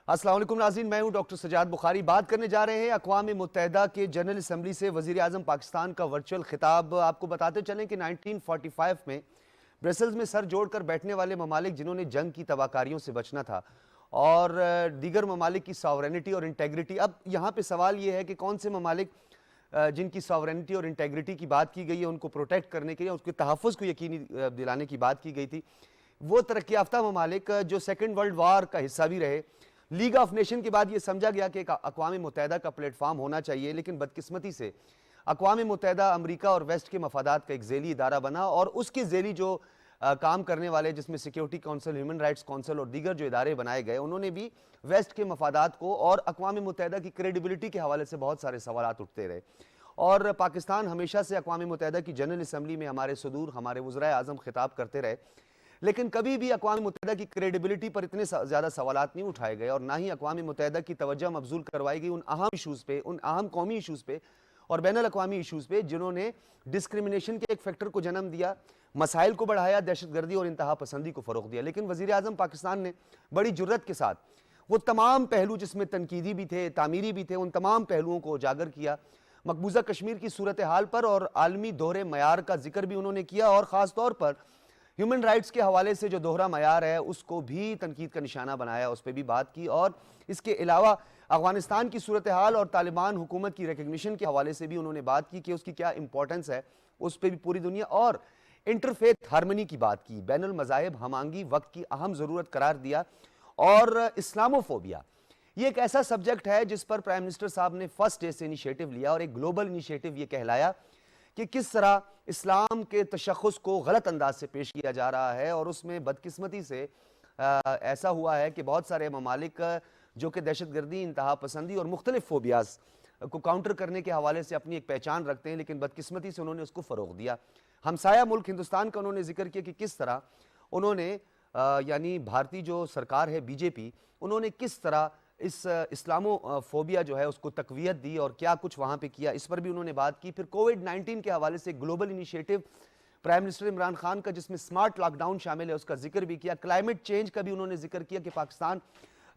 السلام علیکم ناظرین، میں ہوں ڈاکٹر سجاد بخاری۔ بات کرنے جا رہے ہیں اقوام متحدہ کے جنرل اسمبلی سے وزیر اعظم پاکستان کا ورچوئل خطاب۔ آپ کو بتاتے چلیں کہ 1945 میں برسلز میں سر جوڑ کر بیٹھنے والے ممالک جنہوں نے جنگ کی تباہکاریوں سے بچنا تھا اور دیگر ممالک کی ساورینٹی اور انٹیگریٹی، اب یہاں پہ سوال یہ ہے کہ کون سے ممالک جن کی ساورینٹی اور انٹیگریٹی کی بات کی گئی ہے ان کو پروٹیکٹ کرنے کے لیے، اس کے تحفظ کو یقینی دلانے کی بات کی گئی تھی، وہ ترقی یافتہ ممالک جو سیکنڈ ورلڈ وار کا حصہ بھی رہے۔ لیگ آف نیشن کے بعد یہ سمجھا گیا کہ اقوام متحدہ کا پلیٹ فارم ہونا چاہیے، لیکن بدقسمتی سے اقوام متحدہ امریکہ اور ویسٹ کے مفادات کا ایک ذیلی ادارہ بنا، اور اس کے ذیلی جو کام کرنے والے جس میں security council, human rights council اور دیگر جو ادارے بنائے گئے، انہوں نے بھی ویسٹ کے مفادات کو اور اقوام متحدہ کی کریڈیبلٹی کے حوالے سے بہت سارے سوالات اٹھتے رہے۔ اور پاکستان ہمیشہ سے اقوام متحدہ کی جنرل اسمبلی میں ہمارے صدور، ہمارے وزرائے اعظم خطاب کرتے رہے، لیکن کبھی بھی اقوام متحدہ کی کریڈیبلٹی پر اتنے زیادہ سوالات نہیں اٹھائے گئے، اور نہ ہی اقوام متحدہ کی توجہ مبذول کروائی گئی ان اہم ایشوز پہ، ان اہم قومی ایشوز پہ اور بین الاقوامی ایشوز پہ جنہوں نے ڈسکریمنیشن کے ایک فیکٹر کو جنم دیا، مسائل کو بڑھایا، دہشت گردی اور انتہا پسندی کو فروغ دیا۔ لیکن وزیر اعظم پاکستان نے بڑی جرت کے ساتھ وہ تمام پہلو جس میں تنقیدی بھی تھے، تعمیری بھی تھے، ان تمام پہلوؤں کو اجاگر کیا۔ مقبوضہ کشمیر کی صورتحال پر اور عالمی دوہرے معیار کا ذکر بھی انہوں نے کیا، اور خاص طور پر ہیومن رائٹس کے حوالے سے جو دوہرا معیار ہے اس کو بھی تنقید کا نشانہ بنایا، اس پہ بھی بات کی، اور اس کے علاوہ افغانستان کی صورتحال اور طالبان حکومت کی ریکگنیشن کے حوالے سے بھی انہوں نے بات کی کہ اس کی کیا امپورٹنس ہے، اس پہ بھی پوری دنیا، اور انٹرفیتھ ہارمنی کی بات کی، بین المذاہب ہم آہنگی وقت کی اہم ضرورت قرار دیا، اور اسلاموفوبیا یہ ایک ایسا سبجیکٹ ہے جس پر پرائم منسٹر صاحب نے فرسٹ ڈے سے انیشیٹو لیا، اور ایک گلوبل انیشیٹو یہ کہلایا کہ کس طرح اسلام کے تشخص کو غلط انداز سے پیش کیا جا رہا ہے، اور اس میں بدقسمتی سے ایسا ہوا ہے کہ بہت سارے ممالک جو کہ دہشت گردی، انتہا پسندی اور مختلف فوبیاز کو کاؤنٹر کرنے کے حوالے سے اپنی ایک پہچان رکھتے ہیں، لیکن بدقسمتی سے انہوں نے اس کو فروغ دیا۔ ہمسایہ ملک ہندوستان کا انہوں نے ذکر کیا کہ کس طرح انہوں نے یعنی بھارتی جو سرکار ہے بی جے پی، انہوں نے کس طرح اس اسلامو فوبیا جو ہے اس کو تقویت دی اور کیا کچھ وہاں پہ کیا، اس پر بھی انہوں نے بات کی۔ پھر کووڈ-19 کے حوالے سے global initiative prime minister Imran Khan کا جس میں سمارٹ لاک ڈاؤن شامل ہے اس کا ذکر بھی کیا۔ کلائمیٹ چینج کا بھی انہوں نے ذکر کیا کہ پاکستان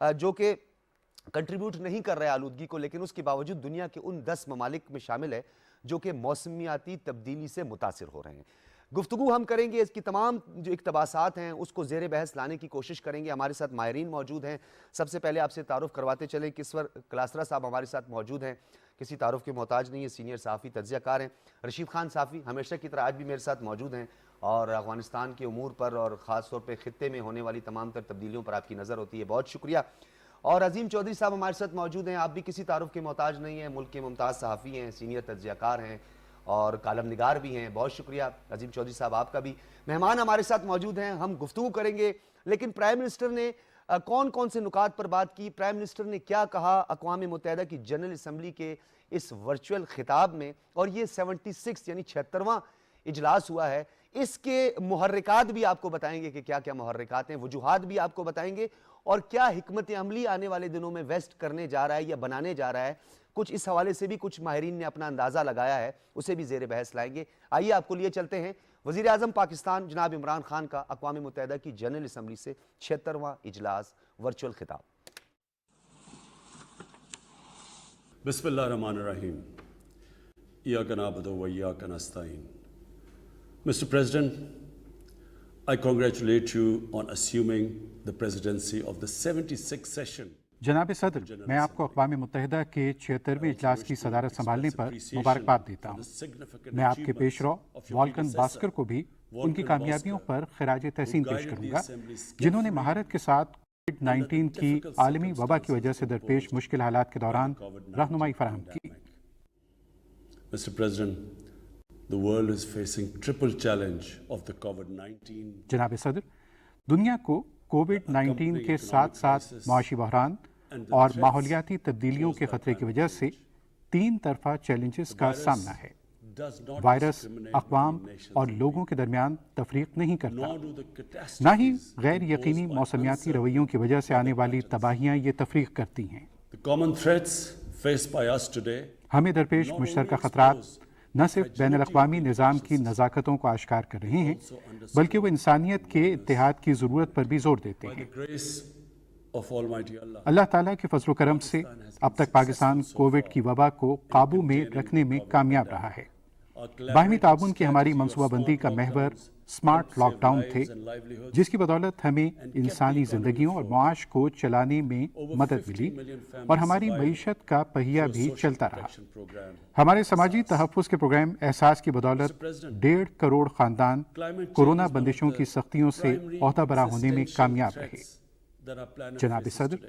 جو کہ کنٹریبیوٹ نہیں کر رہا ہے آلودگی کو، لیکن اس کے باوجود دنیا کے ان 10 ممالک میں شامل ہے جو کہ موسمیاتی تبدیلی سے متاثر ہو رہے ہیں۔ گفتگو ہم کریں گے، اس کی تمام جو اقتباسات ہیں اس کو زیر بحث لانے کی کوشش کریں گے۔ ہمارے ساتھ ماہرین موجود ہیں، سب سے پہلے آپ سے تعارف کرواتے چلیں، کسور کلاسرا صاحب ہمارے ساتھ موجود ہیں، کسی تعارف کے محتاج نہیں ہے، سینئر صحافی، تجزیہ کار ہیں۔ رشید خان صحافی ہمیشہ کی طرح آج بھی میرے ساتھ موجود ہیں، اور افغانستان کے امور پر اور خاص طور پہ خطے میں ہونے والی تمام تر تبدیلیوں پر آپ کی نظر ہوتی ہے، بہت شکریہ۔ اور عظیم چودھری صاحب ہمارے ساتھ موجود ہیں، آپ بھی کسی تعارف کے محتاج نہیں ہیں، ملک کے ممتاز صحافی ہیں، سینئر تجزیہ کار ہیں اور کالم نگار بھی ہیں، بہت شکریہ عظیم چودھری صاحب آپ کا بھی۔ مہمان ہمارے ساتھ موجود ہیں، ہم گفتگو کریں گے، لیکن پرائم منسٹر نے کون کون سے نکات پر بات کی، پرائم منسٹر نے کیا کہا اقوام متحدہ کی جنرل اسمبلی کے اس ورچوئل خطاب میں، اور یہ 76 یعنی 76واں اجلاس ہوا ہے، اس کے محرکات بھی آپ کو بتائیں گے کہ کیا کیا محرکات ہیں، وجوہات بھی آپ کو بتائیں گے، اور کیا حکمت عملی آنے والے دنوں میں ویسٹ کرنے جا رہا ہے یا بنانے جا رہا ہے، کچھ اس حوالے سے بھی کچھ ماہرین نے اپنا اندازہ لگایا ہے، اسے بھی زیر بحث لائیں گے۔ آئیے آپ کو لیے چلتے ہیں وزیر اعظم پاکستان جناب عمران خان کا اقوام متحدہ کی جنرل اسمبلی سے 76واں اجلاس ورچوئل خطاب۔ بسم اللہ الرحمن الرحیم۔ ایاک نعبد و ایاک نستعین۔ Mr. President, I congratulate you on assuming the presidency of the 76th session. جناب صدر، میں آپ کو اقوام متحدہ کے 76ویں اجلاس کی صدارت سنبھالنے پر مبارکباد دیتا ہوں۔ میں آپ کے پیش رو والکن باسکر کو بھی ان کی کامیابیوں پر خراج تحسین پیش کروں گا، جنہوں نے مہارت کے ساتھ کووڈ-19 کی عالمی وبا کی وجہ سے درپیش مشکل حالات کے دوران رہنمائی فراہم کی۔ Mr. President, the world is facing triple challenge of the COVID-19. جناب صدر، دنیا کو کووڈ-19 کے ساتھ ساتھ معاشی بحران اور ماحولیاتی تبدیلیوں کے خطرے کی وجہ سے 3 طرفہ چیلنجز کا سامنا ہے۔ وائرس اقوام اور لوگوں کے درمیان تفریق نہیں کرتا، نہ ہی غیر یقینی موسمیاتی رویوں کی وجہ سے آنے والی تباہیاں یہ تفریق کرتی ہیں۔ The common threats faced by us today ہمیں درپیش مشترکہ خطرات نہ صرف بین الاقوامی نظام کی نزاکتوں کو آشکار کر رہے ہیں، بلکہ وہ انسانیت کے اتحاد کی ضرورت پر بھی زور دیتے ہیں۔ of Almighty Allah. اللہ تعالیٰ کے فضل و کرم سے اب تک پاکستان کووڈ کی وبا کو قابو میں رکھنے میں کامیاب رہا ہے۔ باہمی تعاون کی ہماری منصوبہ بندی کا محور سمارٹ لاک ڈاؤن تھے، جس کی بدولت ہمیں انسانی زندگیوں اور معاش کو چلانے میں مدد ملی اور ہماری معیشت کا پہیہ بھی چلتا رہا۔ ہمارے سماجی تحفظ کے پروگرام احساس کی بدولت 1.5 کروڑ خاندان کورونا بندشوں کی سختیوں سے عہدہ برا ہونے میں کامیاب رہے۔ جناب صدر،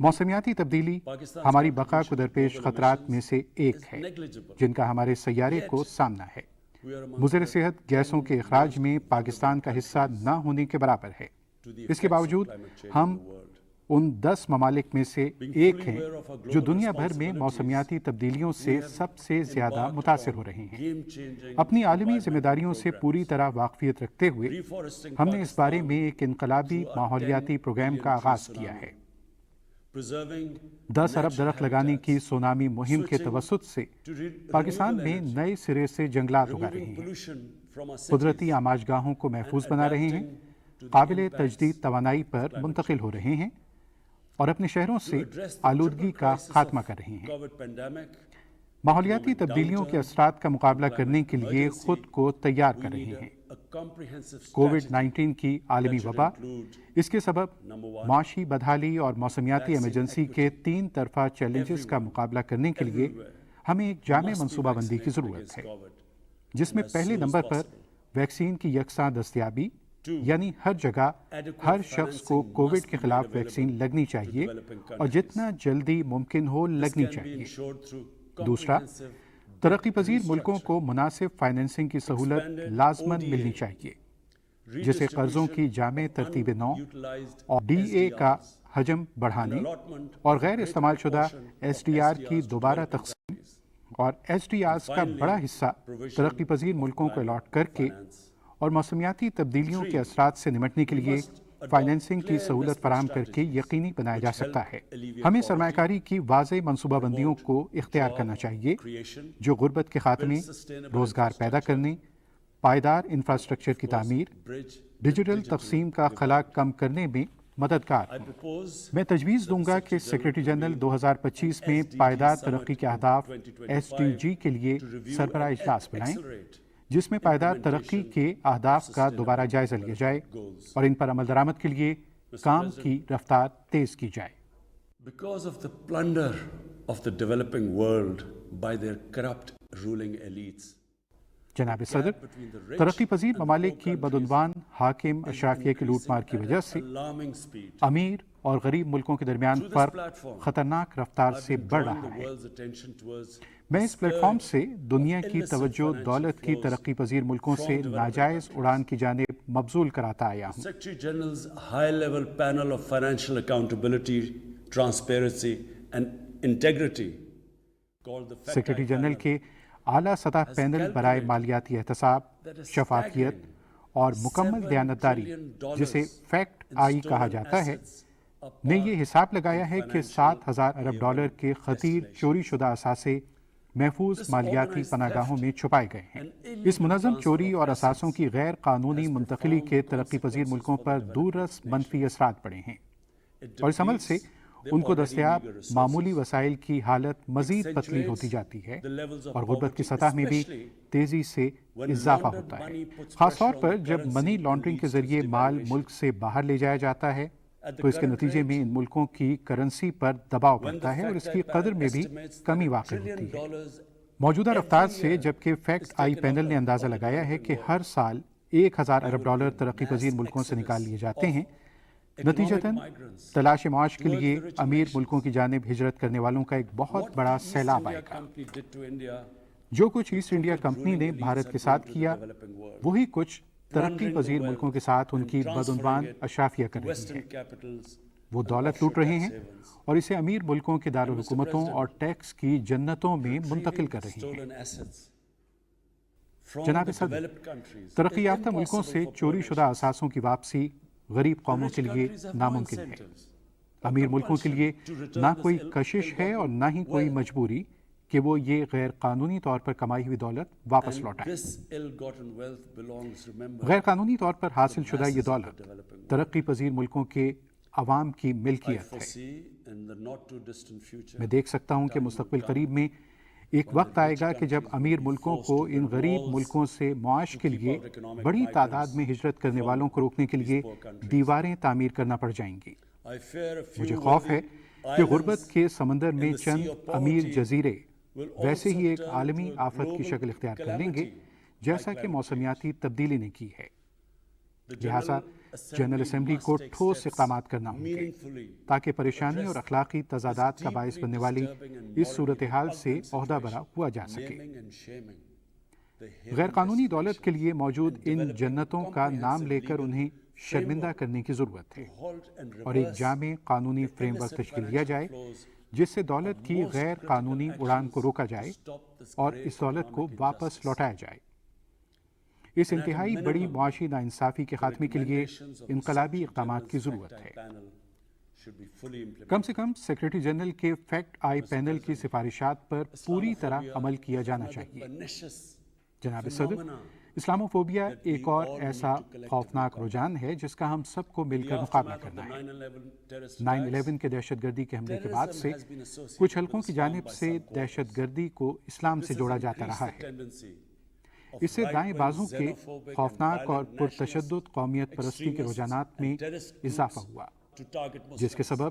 موسمیاتی تبدیلی ہماری بقا کو درپیش خطرات میں سے ایک ہے جن کا ہمارے سیارے کو سامنا ہے۔ مضر صحت گیسوں کے اخراج میں پاکستان کا حصہ نہ ہونے کے برابر ہے۔ اس کے باوجود ہم ان 10 ممالک میں سے ایک ہیں جو دنیا بھر میں موسمیاتی تبدیلیوں سے سب سے زیادہ متاثر ہو رہے ہیں۔ اپنی عالمی ذمہ داریوں سے پوری طرح واقفیت رکھتے ہوئے ہم نے اس بارے میں ایک انقلابی ماحولیاتی پروگرام کا آغاز کیا ہے۔ 10 ارب درخت لگانے کی سونامی مہم کے توسط سے پاکستان میں نئے سرے سے جنگلات اگا رہے ہیں، قدرتی آماج گاہوں کو محفوظ بنا رہے ہیں، قابل تجدید توانائی پر منتقل ہو رہے ہیں اور اپنے شہروں سے آلودگی کا خاتمہ کر رہے ہیں۔ ماحولیاتی تبدیلیوں کے اثرات کا مقابلہ کرنے کے لیے خود کو تیار کر رہے ہیں۔ کووڈ-19 کی عالمی وبا، اس کے سبب معاشی بدحالی اور موسمیاتی ایمرجنسی کے 3 طرفہ چیلنجز کا مقابلہ کرنے کے لیے ہمیں ایک جامع منصوبہ بندی کی ضرورت ہے، جس میں پہلے نمبر پر ویکسین کی یکساں دستیابی، یعنی ہر جگہ ہر شخص کو کووڈ کے خلاف ویکسین لگنی چاہیے اور جتنا جلدی ممکن ہو لگنی چاہیے۔ دوسرا، ترقی پذیر ملکوں کو مناسب فائنینسنگ کی سہولت لازماً ملنی چاہیے، جسے قرضوں کی جامع ترتیب نو اور ڈی اے کا حجم بڑھانے اور غیر استعمال شدہ ایس ڈی آر کی دوبارہ تقسیم اور ایس ڈی آرز کا بڑا حصہ ترقی پذیر ملکوں کو الاٹ کر کے اور موسمیاتی تبدیلیوں کے اثرات سے نمٹنے کے لیے فائنینسنگ کی سہولت فراہم کر کے یقینی بنایا جا سکتا ہے۔ ہمیں سرمایہ کاری کی واضح منصوبہ بندیوں کو اختیار کرنا چاہیے جو غربت کے خاتمے، روزگار پیدا کرنے، پائیدار انفراسٹرکچر کی تعمیر، ڈیجیٹل تقسیم کا خلا کم کرنے میں مددگار ہوں۔ میں تجویز دوں گا کہ سیکریٹری جنرل 2025 میں پائیدار ترقی کے اہداف SDG کے لیے سربراہ اجلاس بلائیں، جس میں پائیدار ترقی کے اہداف کا دوبارہ جائزہ لیا جائے اور ان پر عمل درآمد کے لیے کام کی رفتار تیز کی جائے۔ Because of the plunder of the developing world by their corrupt ruling elites, جناب صدر، ترقی پذیر ممالک کی بدعنوان حاکم اشرافیہ کی لوٹ مار کی وجہ سے امیر اور غریب ملکوں کے درمیان فرق خطرناک رفتار سے بڑھ رہا ہے۔ میں اس پلیٹ فارم سے دنیا کی توجہ دولت کی ترقی پذیر ملکوں سے ناجائز اڑان کی جانب مبذول کراتا آیا ہوں۔ Secretary General's high-level panel of financial accountability, transparency and integrity called the secretary general کے اعلیٰ سطح پینل برائے مالیاتی احتساب، شفافیت اور مکمل دیانتداری، جسے فیکٹ آئی کہا جاتا ہے، نے یہ حساب لگایا ہے کہ 7,000 ارب ڈالر کے خطیر چوری شدہ اثاثے محفوظ مالیاتی پناہ گاہوں میں چھپائے گئے ہیں۔ اس منظم چوری اور اثاثوں کی غیر قانونی منتقلی کے ترقی پذیر ملکوں پر دوررس منفی اثرات پڑے ہیں اور اس عمل سے ان کو دستیاب معمولی وسائل کی حالت مزید پتلی ہوتی جاتی ہے اور غربت کی سطح میں بھی تیزی سے اضافہ ہوتا ہے، خاص طور پر جب منی لانڈرنگ کے ذریعے مال ملک سے باہر لے جایا جاتا ہے تو اس کے نتیجے میں ان ملکوں کی کرنسی پر دباؤ پڑتا ہے اور اس کی قدر میں بھی کمی واقع ہوتی ہے۔ موجودہ رفتار سے جبکہ فیکٹ آئی پینل نے اندازہ لگایا ہے کہ ہر سال 1,000 ارب ڈالر ترقی پذیر ملکوں سے نکال لیے جاتے ہیں، نتیجتاً تلاش معاش کے لیے امیر ملکوں کی جانب ہجرت کرنے والوں کا ایک بہت بڑا سیلاب آئے گا۔ جو کچھ ایسٹ انڈیا کمپنی نے بھارت کے ساتھ کیا، وہی کچھ ترقی پذیر ملکوں کے ساتھ ان کی بدعنوان اشرافیہ کر رہی ہے۔ وہ دولت لوٹ رہے ہیں اور اسے امیر ملکوں کے دارالحکومتوں اور ٹیکس کی جنتوں میں منتقل کر رہی ہیں۔ جناب صدر، ترقی یافتہ ملکوں سے چوری شدہ اثاثوں کی واپسی غریب قوموں کے لیے ناممکن ہے۔ امیر ملکوں کے لیے نہ کوئی کشش ہے اور نہ ہی کوئی مجبوری کہ وہ یہ غیر قانونی طور پر کمائی ہوئی دولت واپس لوٹائیں۔ غیر قانونی طور پر حاصل شدہ یہ دولت ترقی پذیر ملکوں کے عوام کی I ملکیت ہے۔ foresee in the not too distant future میں دیکھ سکتا ہوں کہ مستقبل قریب میں ایک وقت آئے گا کہ جب امیر ملکوں کو ان غریب ملکوں سے معاش کے لیے بڑی تعداد میں ہجرت کرنے والوں کو روکنے کے لیے دیواریں تعمیر کرنا پڑ جائیں گی۔ I fear a few مجھے خوف ہے کہ غربت کے سمندر میں in the sea چند of poverty امیر جزیرے will ویسے also ہی ایک turn عالمی into a آفت کی global شکل اختیار کر لیں گے calamity جیسا like کہ climate موسمیاتی تبدیلی نے کی ہے۔ The لہٰذا General جنرل اسمبلی must کو take ٹھوس steps اقدامات کرنا ہوں گے meaningfully تاکہ پریشانی address اور اخلاقی تضادات کا this باعث deeply بننے والی disturbing and اس morally صورتحال سے repugnant عہدہ برا situation, ہوا جا سکے۔ naming and shaming the hidden غیر قانونی دولت کے destinations لیے موجود and ان developing جنتوں کا نام comprehensive لے کر legal انہیں شرمندہ framework کرنے کی ضرورت ہے to halt and اور ایک reverse جامع قانونی the فریم ورک illicit تشکیل دیا financial جائے flows جس سے are دولت کی most غیر critical قانونی اڑان کو actions روکا جائے to stop this اور grave اس دولت کو economic واپس injustice. لوٹایا جائے۔ اس And at a انتہائی بڑی minimum, معاشی ناانصافی کے the خاتمے کے لیے recommendations of the انقلابی Secretary اقدامات کی General's ضرورت fact-eye ہے۔ panel should be fully implemented. کم سے کم سیکرٹری جنرل کے فیکٹ آئی پینل کی سفارشات پر پوری طرح Islamophobia عمل کیا is جانا another چاہیے۔ pernicious جناب صدر، phenomena اسلاموفوبیا that we ایک اور all ایسا need to collectively خوفناک combat. رجحان ہے جس کا ہم سب کو مل In کر the مقابلہ aftermath of کرنا the ہے۔ 9/11 terrorist 9/11 attacks, کے دہشت گردی کے حملے کے بعد سے terrorism has been associated کچھ with حلقوں کی Islam جانب by سے some quarters. دہشت گردی کو اسلام This سے has جوڑا جاتا increased رہا the ہے۔ tendency of اس سے دائیں right-wing, بازو کے xenophobic and خوفناک اور violent پرتشدد nationalist قومیت پرستی کے extremists رجحانات میں and terrorist اضافہ groups ہوا، to target جس کے Muslims. سبب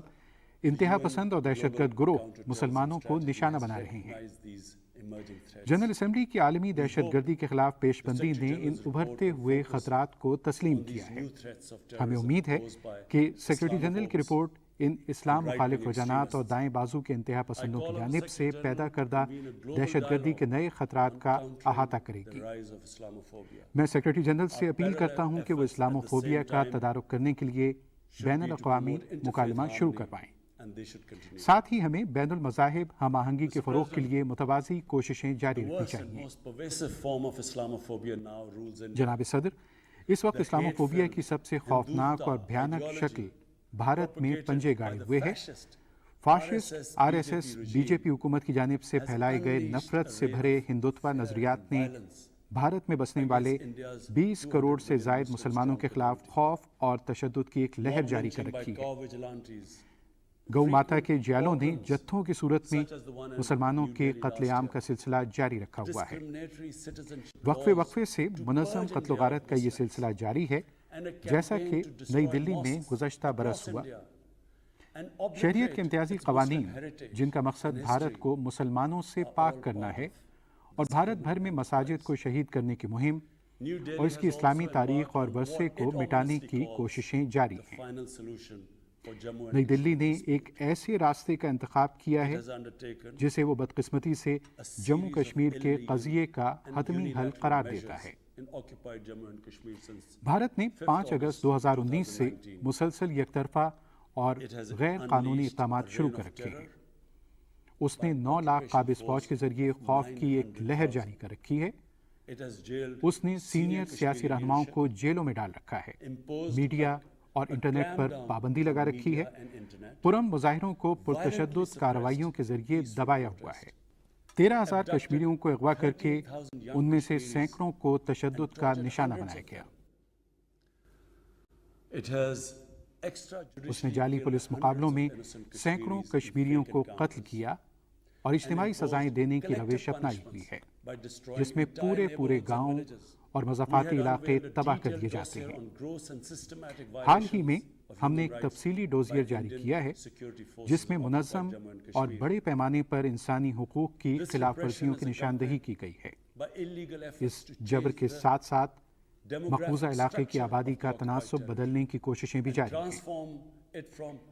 انتہا UN پسند اور دہشت Global گرد گروہ Counter-Terrorism مسلمانوں کو Strategy نشانہ has بنا رہے ہیں۔ recognized these emerging threats. General assembly کی عالمی دہشت گردی کے خلاف پیش بندی نے ان ابھرتے ہوئے خطرات کو تسلیم On these کیا ہے۔ new threats of ہمیں terrorism امید ہے posed by کہ سیکرٹری جنرل کی Islamophobes report in Islam and مخالف right-wing رجحانات اور extremists. دائیں بازو کے انتہا پسندوں I کی call on the جانب سے Secretary پیدا General کردہ to convene a global دہشت گردی کے dialogue نئے خطرات on کا countering احاطہ کرے the گی۔ rise of Islamophobia. میں سیکرٹری جنرل سے Our اپیل کرتا parallel ہوں کہ وہ efforts at اسلام و the فوبیا same کا time تدارک کرنے کے لیے should بین be to الاقوامی promote interfaith مکالمہ شروع harmony, کروائیں۔ and they should continue. ساتھ ہی ہمیں بین المذاہب ہم آہنگی کے فروغ کے لیے متوازی کوششیں جاری The رکھنی worst and چاہیے۔ most pervasive form of Islamophobia now rules India. جناب صدر، اس وقت اسلام و فوبیا کی سب سے خوفناک اور بھیانک شکل بھارت میں پنجے گاڑے ہوئے ہے۔ فاشسٹ RSS BJP حکومت کی جانب سے پھیلائے گئے نفرت سے بھرے ہندوتوا نظریات نے بھارت میں بسنے والے 20 کروڑ سے زائد مسلمانوں کے خلاف خوف اور تشدد کی ایک لہر جاری کر رکھی ہے۔ گو ماتا کے جیالوں نے جتھوں کی صورت میں مسلمانوں کے قتل عام کا سلسلہ جاری رکھا ہوا ہے۔ وقفے وقفے سے منظم قتل و غارت کا یہ سلسلہ جاری ہے، جیسا کہ نئی دلی میں گزشتہ برس ہوا۔ شہریت کے امتیازی قوانین جن کا مقصد بھارت کو مسلمانوں سے پاک کرنا ہے اور بھارت بھر میں مساجد کو شہید کرنے کی مہم اور اس کی اسلامی تاریخ اور ورثے کو مٹانے کی کوششیں جاری ہیں۔ نئی دلی نے ایک ایسے راستے کا انتخاب کیا ہے جسے وہ بدقسمتی سے جموں کشمیر کے قضیے کا حتمی حل قرار دیتا ہے۔ بھارت نے 5 اگست 2019 سے مسلسل یک طرفہ اور غیر قانونی اقدامات شروع کر رکھے ہیں۔ اس نے 9 لاکھ قابض فوج کے ذریعے خوف کی ایک لہر جاری کر رکھی ہے۔ اس نے سینئر سیاسی رہنماؤں کو جیلوں میں ڈال رکھا ہے، میڈیا اور انٹرنیٹ پر پابندی لگا رکھی ہے، پرامن مظاہروں کو پرتشدد کارروائیوں کے ذریعے دبایا ہوا ہے۔ 13,000 کشمیریوں کو اغوا کر کے ان میں سے سینکڑوں کو تشدد کا نشانہ بنایا گیا۔ اس نے جعلی پولیس مقابلوں میں سینکڑوں کشمیریوں کو قتل کیا اور اجتماعی سزائیں دینے کی روش اپنائی ہوئی ہے، جس میں پورے گاؤں اور مضافاتی علاقے تباہ کر دیے جاتے ہیں۔ حال ہی میں ہم نے ایک تفصیلی ڈوزیر جاری کیا ہے جس میں منظم اور بڑے پیمانے پر انسانی حقوق کی خلاف ورزیوں کی نشاندہی کی گئی ہے۔ اس جبر کے ساتھ ساتھ مقبوضہ علاقے کی آبادی کا تناسب بدلنے کی کوششیں بھی جاری ہیں۔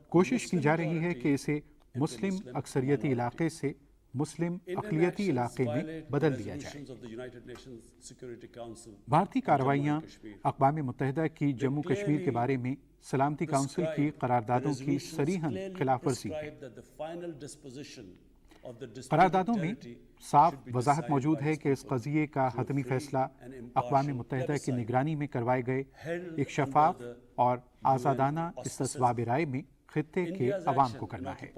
کوشش کی جا رہی ہے کہ اسے مسلم اکثریتی علاقے سے مسلم اقلیتی علاقے میں بدل دیا جائے۔ بھارتی کارروائیاں اقوام متحدہ کی جموں کشمیر کے بارے میں سلامتی کونسل کی قراردادوں کی صریحاً خلاف ورزی ہے۔ قراردادوں میں صاف وضاحت موجود ہے کہ اس قضیے کا حتمی فیصلہ اقوام متحدہ کی نگرانی میں کروائے گئے ایک شفاف اور آزادانہ استصواب رائے میں خطے کے عوام کو کرنا ہے۔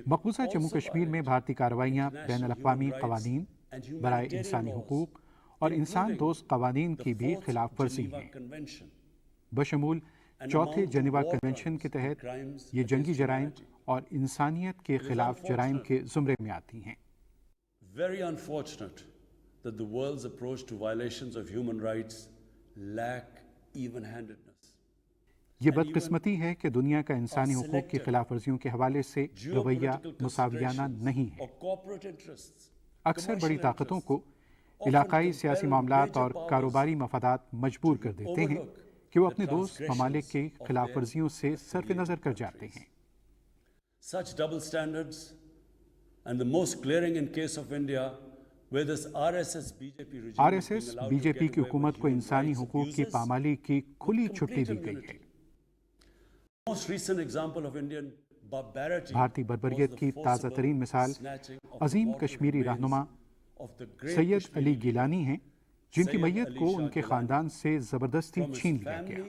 مقبوضہ جموں کشمیر میں بھارتی کارروائیاں بین الاقوامی قوانین برائے انسانی حقوق اور انسان دوست قوانین کی بھی خلاف ورزی ہیں، بشمول چوتھے جنیوا کنونشن کے تحت یہ جنگی جرائم اور انسانیت کے خلاف جرائم کے زمرے میں آتی ہیں۔ Very unfortunate that the world's approach to violations of human rights lack even-handedness. یہ بدقسمتی ہے کہ دنیا کا انسانی حقوق کی خلاف ورزیوں کے حوالے سے رویہ مساویانہ نہیں ہے۔ اکثر بڑی طاقتوں کو علاقائی سیاسی معاملات اور کاروباری مفادات مجبور کر دیتے ہیں کہ وہ اپنے دوست ممالک کی خلاف ورزیوں سے صرف نظر کر جاتے ہیں۔ Such double standards, and the most glaring in case of India, where this RSS-BJP regime R S S B J P کی حکومت کو انسانی حقوق کی پامالی کی کھلی چھٹی دی گئی ہے۔ most recent example of Indian barbarity بھارتی بربریت کی تازہ ترین مثال عظیم کشمیری رہنما سید علی گیلانی ہیں، جن کی میت کو ان کے خاندان سے زبردستی چھین لیا گیا۔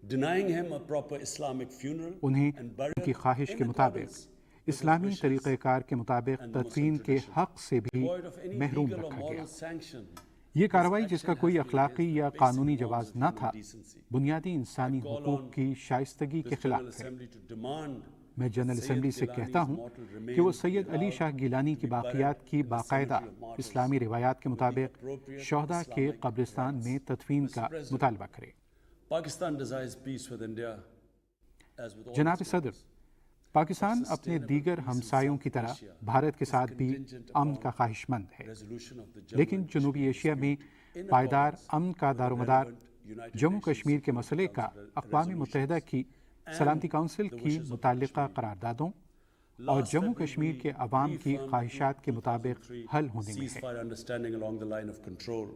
denying him a proper Islamic funeral انہیں ان کی خواہش کے مطابق اسلامی طریقہ کار کے مطابق تدفین کے حق سے بھی محروم رکھا گیا۔ یہ کارروائی، جس کا کوئی اخلاقی یا قانونی جواز نہ تھا، بنیادی انسانی حقوق کی شائستگی کے خلاف ہے۔ میں جنرل اسمبلی سے کہتا ہوں کہ وہ سید علی شاہ گیلانی کی باقیات کی باقاعدہ اسلامی روایات کے مطابق شہداء کے قبرستان میں تدفین کا مطالبہ کرے۔ Pakistan desires peace with India as with all جناب صدر، پاکستان اپنے دیگر ہمسایوں کی طرح بھارت کے ساتھ بھی امن کا خواہش مند ہے، لیکن جنوبی ایشیا میں پائیدار امن کا دار و مدار جموں کشمیر کے مسئلے کا اقوام متحدہ کی سلامتی کونسل کی متعلقہ قراردادوں اور جموں کشمیر کے عوام کی خواہشات کے مطابق حل ہونے میں ہے۔ understanding along the line of control.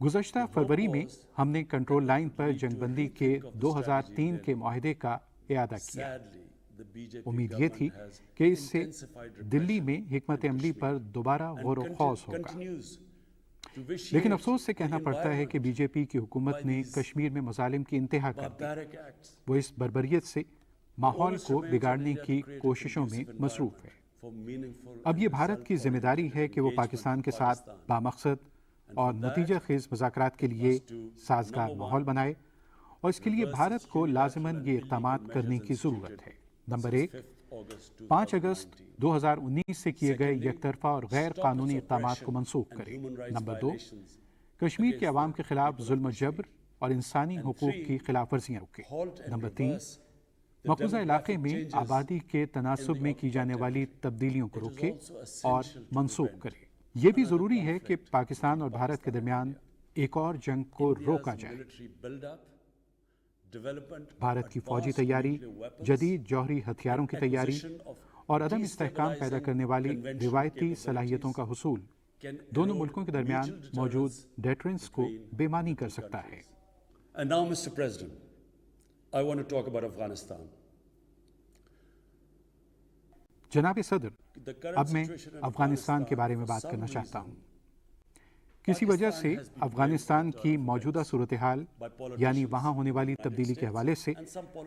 گزشتہ فروری میں ہم نے کنٹرول لائن پر جنگ بندی کے 2003 کے معاہدے کا اعادہ کیا۔ امید یہ تھی کہ اس سے دلی میں حکمت عملی پر دوبارہ غور و خوض ہوگا، لیکن افسوس سے کہنا پڑتا ہے کہ بی جے پی کی حکومت نے کشمیر میں مظالم کی انتہا کر دی۔ وہ اس بربریت سے ماحول کو بگاڑنے کی کوششوں میں مصروف ہے۔ اب یہ بھارت کی ذمہ داری ہے کہ وہ پاکستان کے ساتھ بامقصد اور نتیجہ خیز مذاکرات کے لیے سازگار ماحول بنائے، اور اس کے لیے بھارت کو لازماً یہ اقدامات کرنے کی ضرورت ہے۔ نمبر 1، 5 اگست 2019 سے کیے گئے یک طرفہ اور غیر قانونی اقدامات کو منسوخ کرے۔ نمبر 2، کشمیر کے عوام کے خلاف ظلم و جبر اور انسانی حقوق کی خلاف ورزیاں روکے۔ نمبر 3، مقبوضہ علاقے میں آبادی کے تناسب میں کی جانے والی تبدیلیوں کو روکے اور منسوخ کرے۔ یہ بھی ضروری ہے کہ پاکستان اور بھارت کے درمیان ایک اور جنگ کو روکا جائے۔ بھارت کی فوجی تیاری، جدید جوہری ہتھیاروں کی تیاری اور عدم استحکام پیدا کرنے والی روایتی صلاحیتوں کا حصول دونوں ملکوں کے درمیان موجود ڈیٹرنس کو بے معنی کر سکتا ہے۔ And now, Mr. President, I want to talk about Afghanistan. جناب صدر، اب میں افغانستان کے بارے میں بات کرنا چاہتا ہوں۔ کسی وجہ سے افغانستان کی موجودہ صورتحال، یعنی وہاں ہونے والی تبدیلی کے حوالے سے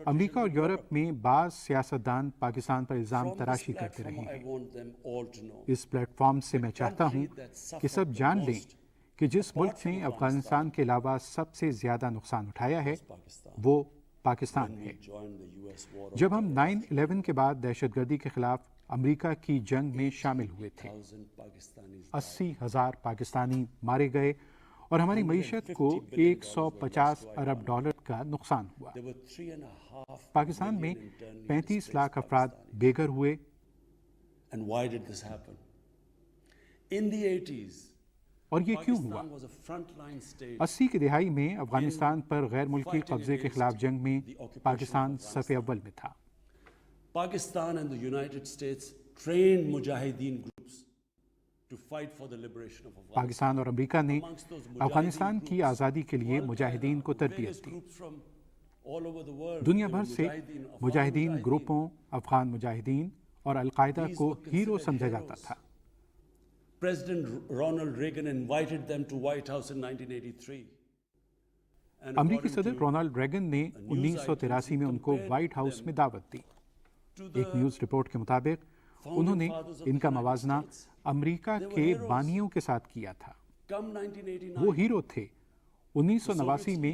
امریکہ اور یورپ میں بعض سیاستدان پاکستان پر الزام تراشی کرتے رہے ہیں۔ اس پلیٹ فارم سے میں چاہتا ہوں کہ سب جان لیں کہ جس ملک نے افغانستان کے علاوہ سب سے زیادہ نقصان اٹھایا ہے وہ پاکستان ہے۔ جب ہم 9/11 کے بعد دہشت گردی کے خلاف امریکہ کی جنگ میں شامل ہوئے تھے، 80,000 پاکستانی مارے گئے اور ہماری معیشت کو $150 ارب کا نقصان ہوا۔ پاکستان میں 35 لاکھ افراد بے گھر ہوئے۔ اور یہ کیوں ہوا؟ 80 کی دہائی میں افغانستان پر غیر ملکی قبضے کے خلاف جنگ میں پاکستان صف اول میں تھا۔ Pakistan and the United States trained mujahideen groups to fight for the liberation of Afghanistan. Pakistan اور امریکہ نے افغانستان کی آزادی کے لیے مجاہدین کو تربیت دی۔ دنیا بھر سے مجاہدین گروپوں، افغان مجاہدین اور القاعدہ کو ہیرو سمجھا جاتا تھا۔ President Ronald Reagan invited them to White House in 1983. امریکی صدر رونالڈ ریگن نے 1983 میں ان کو وائٹ ہاؤس میں دعوت دی۔ ایک نیوز رپورٹ کے مطابق انہوں نے ان کا موازنہ امریکہ کے بانیوں کے ساتھ کیا تھا۔ وہ ہیرو تھے۔ 1989 میں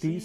30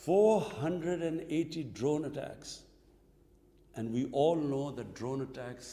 480 drone attacks, and we all know that drone attacks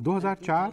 2004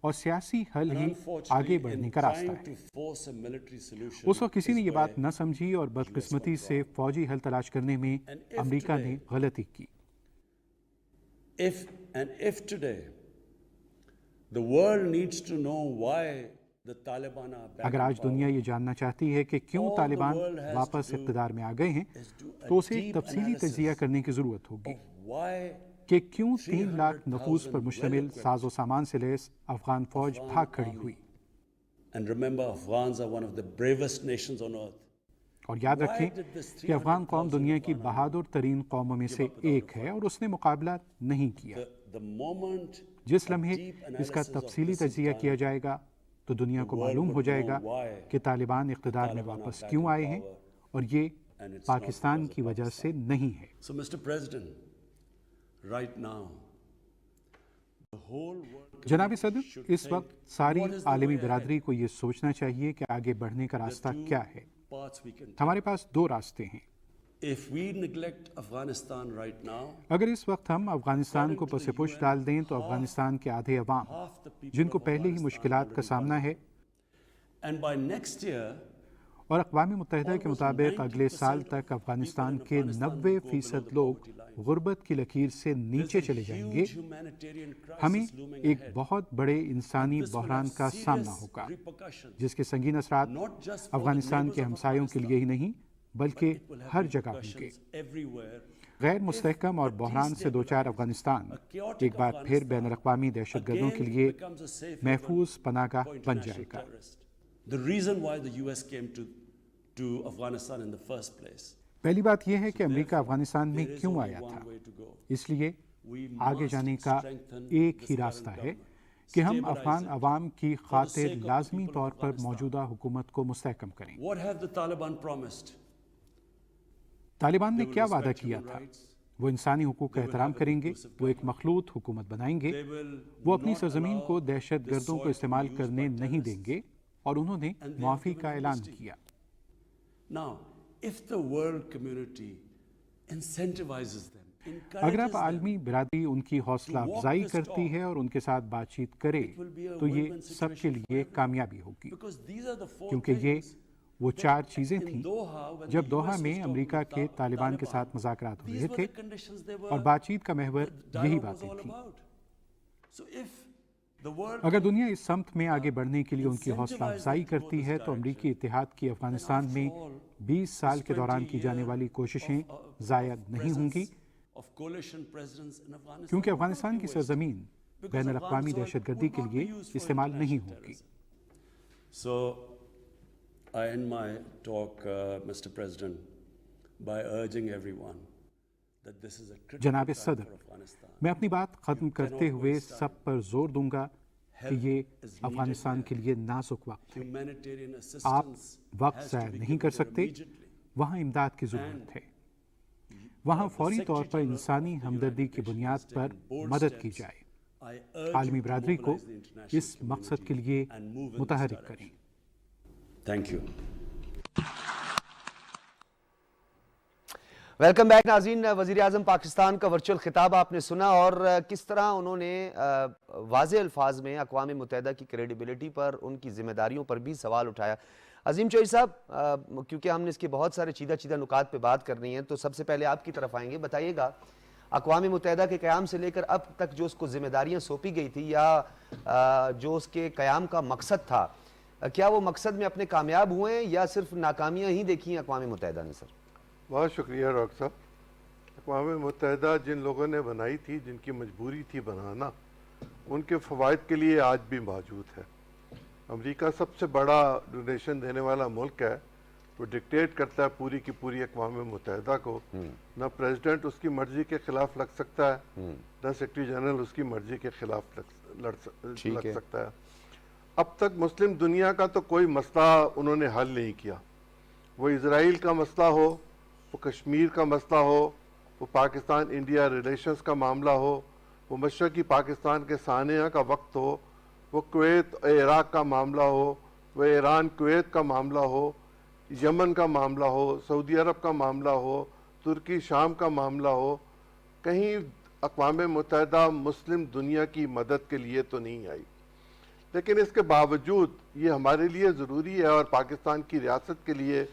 اور سیاسی حل ہی آگے بڑھنے کا راستہ ہے۔ اس وقت کسی نے یہ بات نہ سمجھی اور بدقسمتی سے فوجی حل تلاش کرنے میں امریکہ نے غلطی کی۔ If today the world needs to know why the Taliban are back اگر آج دنیا یہ جاننا چاہتی ہے کہ کیوں طالبان واپس اقتدار میں آ گئے ہیں تو اسے ایک تفصیلی تجزیہ کرنے کی ضرورت ہوگی کہ کیوں 3 لاکھ نفوس پر مشتمل ساز و سامان سے لیس افغان فوج بھاگ کھڑی ہوئی۔ And remember, Afghans are one of the bravest nations on earth. اور یاد رکھیں کہ افغان قوم دنیا کی بہادر ترین قوموں میں سے ایک ہے اور اس نے مقابلہ نہیں کیا۔ The moment جس لمحے اس کا تفصیلی تجزیہ کیا جائے گا تو دنیا کو معلوم ہو جائے گا کہ طالبان اقتدار میں واپس کیوں آئے ہیں، اور یہ پاکستان کی وجہ سے نہیں ہے۔ So, Mr. President, right now, the whole world جناب صدر، اس وقت ساری عالمی برادری کو یہ سوچنا چاہیے کہ آگے بڑھنے کا راستہ کیا ہے۔ paths we can. ہمارے پاس 2 راستے ہیں۔ If we neglect Afghanistan right now, اگر اس وقت ہم افغانستان کو پس پش ڈال دیں تو افغانستان کے آدھے عوام جن کو پہلے ہی مشکلات کا سامنا ہے، and by next year, اور اقوام متحدہ کے مطابق اگلے سال تک افغانستان کے 90% لوگ غربت کی لکیر سے نیچے چلے جائیں گے، humanitarian crisis ہمیں looming ایک ahead. بہت بڑے انسانی بحران کا سامنا ہوگا جس کے سنگین اثرات افغانستان کے ہمسایوں کے لیے ہی نہیں بلکہ ہر جگہ ہوں گے۔ Everywhere. غیر مستحکم اور بحران سے دوچار افغانستان ایک بار پھر بین الاقوامی دہشت گردوں کے لیے محفوظ پناہ گاہ بن جائے گا۔ The reason why the US came to Afghanistan in the first place. پہلی بات یہ ہے کہ امریکہ افغانستان میں کیوں آیا تھا، اس لیے آگے جانے کا ایک ہی راستہ ہے کہ ہم افغان عوام کی خاطر لازمی طور پر موجودہ حکومت کو مستحکم کریں۔ What have the Taliban promised? Taliban نے کیا وعدہ کیا تھا؟ وہ انسانی حقوق کا احترام کریں گے، وہ ایک مخلوط حکومت بنائیں گے، وہ اپنی سرزمین کو دہشت گردوں کو استعمال کرنے نہیں دیں گے، اور انہوں نے معافی کا اعلان کیا۔ Now, if the world community incentivizes them, اگر اب عالمی برادری ان کی حوصلہ افزائی کرتی ہے اور ان کے ساتھ بات چیت کرے تو یہ سب کے لیے کامیابی ہوگی، because these are the four کیونکہ یہ things وہ 4 چیزیں تھیں Doha when جب the دوحہ US میں was talking امریکہ کے with طالبان کے Taliban. ساتھ مذاکرات ہو These رہے were تھے the conditions they اور were, بات چیت کا محور the یہی dialogue was باتیں all تھیں۔ about. So if the world اگر دنیا اس سمت میں آگے بڑھنے کے لیے ان کی حوصلہ افزائی کرتی ہے تو امریکی اتحاد کی افغانستان میں 20 سال کے دوران کی جانے والی کوششیں ضائع نہیں ہوں گی، of coalition presidents in Afghanistan کیونکہ افغانستان کی سرزمین بین الاقوامی دہشت گردی کے لیے استعمال نہیں ہوگی۔ So I end my talk, Mr. President, by urging everyone that this is a critical جناب time صدر، for Afghanistan. میں اپنی بات ختم کرتے ہوئے سب پر زور دوں گا کہ یہ افغانستان کے لیے نازک وقت ہے۔ Humanitarian آپ assistance وقت has to ضائع be نہیں given کر there سکتے، immediately. وہاں امداد کی ضرورت ہے، وہاں فوری طور پر انسانی ہمدردی کی بنیاد پر مدد کی جائے۔ I urge عالمی you to برادری کو mobilize the international اس مقصد کے لیے community and move in this متحرک direction. کریں۔ Thank you. ویلکم بیک ناظرین، وزیر اعظم پاکستان کا ورچوئل خطاب آپ نے سنا اور کس طرح انہوں نے واضح الفاظ میں اقوام متحدہ کی کریڈیبلٹی پر، ان کی ذمہ داریوں پر بھی سوال اٹھایا۔ عظیم چوئی صاحب، کیونکہ ہم نے اس کے بہت سارے چیدہ نکات پہ بات کرنی ہے تو سب سے پہلے آپ کی طرف آئیں گے، بتائیے گا اقوام متحدہ کے قیام سے لے کر اب تک جو اس کو ذمہ داریاں سونپی گئی تھی یا جو اس کے قیام کا مقصد تھا، کیا وہ مقصد میں اپنے کامیاب ہوئے ہیں یا صرف ناکامیاں ہی دیکھی ہیں اقوام متحدہ نے؟ سر بہت شکریہ ڈاکٹر صاحب۔ اقوام متحدہ جن لوگوں نے بنائی تھی، جن کی مجبوری تھی بنانا، ان کے فوائد کے لیے آج بھی موجود ہے۔ امریکہ سب سے بڑا ڈونیشن دینے والا ملک ہے، وہ ڈکٹیٹ کرتا ہے پوری کی پوری اقوام متحدہ کو۔ نہ پریزیڈنٹ اس کی مرضی کے خلاف لگ سکتا ہے، نہ سیکرٹری جنرل اس کی مرضی کے خلاف لگ سکتا ہے۔ اب تک مسلم دنیا کا تو کوئی مسئلہ انہوں نے حل نہیں کیا، وہ اسرائیل کا مسئلہ ہو، وہ کشمیر کا مسئلہ ہو، وہ پاکستان انڈیا ریلیشنز کا معاملہ ہو، وہ مشرقی پاکستان کے سانحہ کا وقت ہو، وہ کویت عراق کا معاملہ ہو، وہ ایران کویت کا معاملہ ہو، یمن کا معاملہ ہو، سعودی عرب کا معاملہ ہو، ترکی شام کا معاملہ ہو، کہیں اقوام متحدہ مسلم دنیا کی مدد کے لیے تو نہیں آئی۔ لیکن اس کے باوجود یہ ہمارے لیے ضروری ہے اور پاکستان کی ریاست کے لیے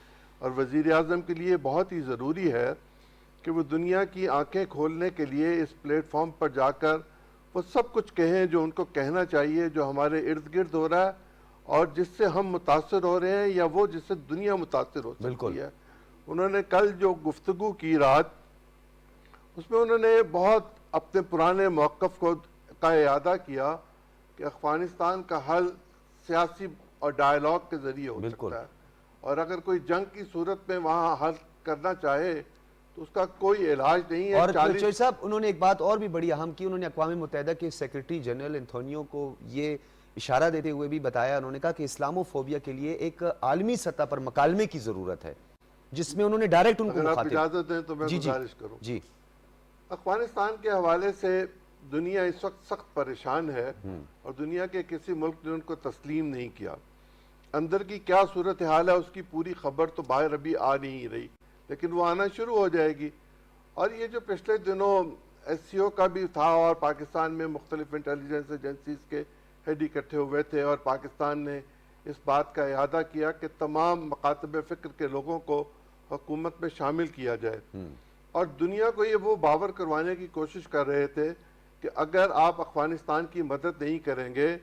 اور وزیر اعظم کے لیے بہت ہی ضروری ہے کہ وہ دنیا کی آنکھیں کھولنے کے لیے اس پلیٹ فارم پر جا کر وہ سب کچھ کہیں جو ان کو کہنا چاہیے، جو ہمارے ارد گرد ہو رہا ہے اور جس سے ہم متاثر ہو رہے ہیں یا وہ جس سے دنیا متاثر ہو سکتی ہے۔ انہوں نے کل جو گفتگو کی رات، اس میں انہوں نے بہت اپنے پرانے موقف کا اعادہ کیا کہ افغانستان کا حل سیاسی اور ڈائیلاگ کے ذریعے ہو سکتا ہے، اور اگر کوئی جنگ کی صورت میں وہاں حل کرنا چاہے تو اس کا کوئی علاج نہیں ہے۔ اور چوہدری صاحب انہوں نے ایک بات اور بھی بڑی اہم کی، انہوں نے اقوام متحدہ کے سیکرٹری جنرل انتھونیو کو یہ اشارہ دیتے ہوئے بھی بتایا، انہوں نے کہا کہ اسلامو فوبیا کے لیے ایک عالمی سطح پر مکالمے کی ضرورت ہے، جس میں انہوں نے ڈائریکٹ ان کو اگر آپ مخاطب۔ اجازت دیں تو میں گزارش کروں۔ جی افغانستان کے حوالے سے دنیا اس وقت سخت پریشان ہے اور دنیا کے کسی ملک نے ان کو تسلیم نہیں کیا۔ اندر کی کیا صورتحال ہے اس کی پوری خبر تو باہر ابھی آ نہیں رہی، لیکن وہ آنا شروع ہو جائے گی۔ اور یہ جو پچھلے دنوں ایس سی او کا بھی تھا اور پاکستان میں مختلف انٹیلیجنس ایجنسیز کے ہیڈ اکٹھے ہوئے تھے اور پاکستان نے اس بات کا اعادہ کیا کہ تمام مکاتب فکر کے لوگوں کو حکومت میں شامل کیا جائے، اور دنیا کو یہ وہ باور کروانے کی کوشش کر رہے تھے کہ اگر آپ افغانستان کی مدد نہیں کریں گے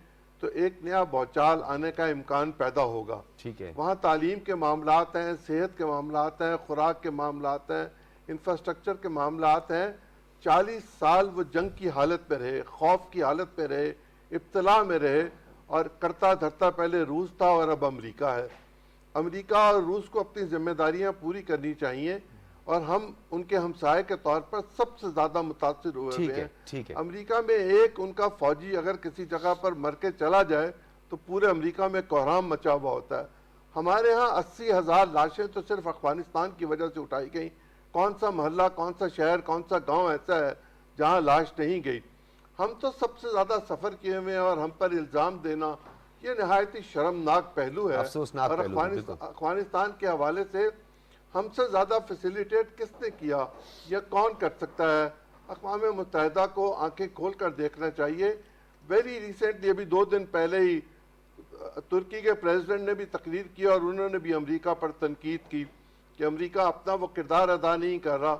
تو ایک نیا بھوچال آنے کا امکان پیدا ہوگا۔ ٹھیک ہے، وہاں تعلیم کے معاملات ہیں، صحت کے معاملات ہیں، خوراک کے معاملات ہیں، انفراسٹرکچر کے معاملات ہیں۔ 40 سال وہ جنگ کی حالت میں رہے، خوف کی حالت میں رہے، ابتلا میں رہے، اور کرتا دھرتا پہلے روس تھا اور اب امریکہ ہے۔ امریکہ اور روس کو اپنی ذمہ داریاں پوری کرنی چاہیے، اور ہم ان کے ہمسائے کے طور پر سب سے زیادہ متاثر ہوئے ہیں۔ ٹھیک ہے، امریکہ میں ایک ان کا فوجی اگر کسی جگہ پر مر کے چلا جائے تو پورے امریکہ میں کوہرام مچا ہوا ہوتا ہے۔ ہمارے ہاں 80,000 لاشیں تو صرف افغانستان کی وجہ سے اٹھائی گئیں۔ کون سا محلہ، کون سا شہر، کون سا گاؤں ایسا ہے جہاں لاش نہیں گئی؟ ہم تو سب سے زیادہ سفر کیے ہوئے ہیں، اور ہم پر الزام دینا یہ نہایت ہی شرمناک پہلو ہے۔ افسوسناک اور پہلو ہے، بالکل۔ افغانستان کے حوالے سے ہم سے زیادہ فیسیلیٹیٹ کس نے کیا یا کون کر سکتا ہے؟ اقوام متحدہ کو آنکھیں کھول کر دیکھنا چاہیے۔ ویری ریسنٹلی، ابھی 2 دن پہلے ہی ترکی کے پریزیڈنٹ نے بھی تقریر کی اور انہوں نے بھی امریکہ پر تنقید کی کہ امریکہ اپنا وہ کردار ادا نہیں کر رہا،